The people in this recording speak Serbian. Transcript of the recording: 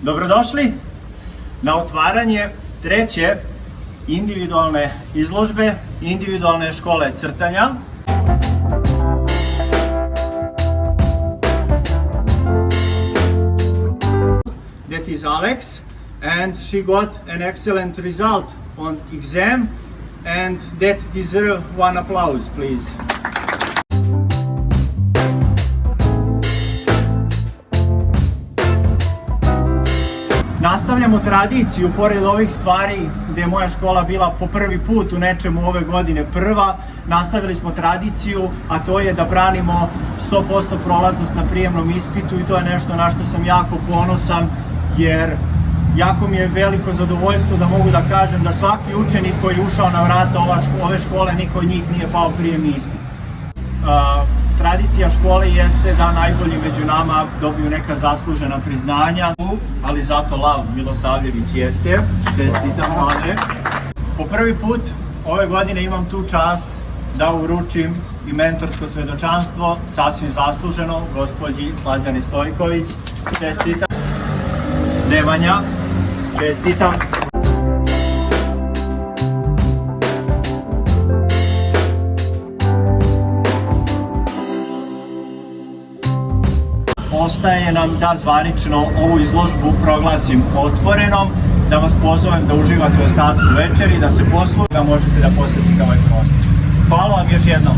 Dobrodošli na otvaranje treće individualne izložbe, individualne škole crtanja. That is Alex, and she got an excellent result on exam, and that deserves one applause, please. Nastavljamo tradiciju, pored ovih stvari gde je moja škola bila po prvi put u nečemu ove godine prva, nastavili smo tradiciju, a to je da branimo 100% prolaznost na prijemnom ispitu i to je nešto na što sam jako ponosan, jer jako mi je veliko zadovoljstvo da mogu da kažem da svaki učenik koji je ušao na vrata ove škole, niko od njih nije pao prijemni ispit. Tradicija škole jeste da najbolji među nama dobiju neka zaslužena priznanja, ali zato Lav Milosavljević jeste. Čestitam, Mlade. Po prvi put ove godine imam tu čast da uručim i mentorsko svedočanstvo, sasvim zasluženo, gospođi Slađani Stojković. Čestitam. Nemanja, čestitam. Ostaje nam da zvanično ovu izložbu proglasim otvorenom, da vas pozovem da uživate u ostatku večeri, da se poslužite, da možete da posetite ovaj prostor. Hvala vam još jednom.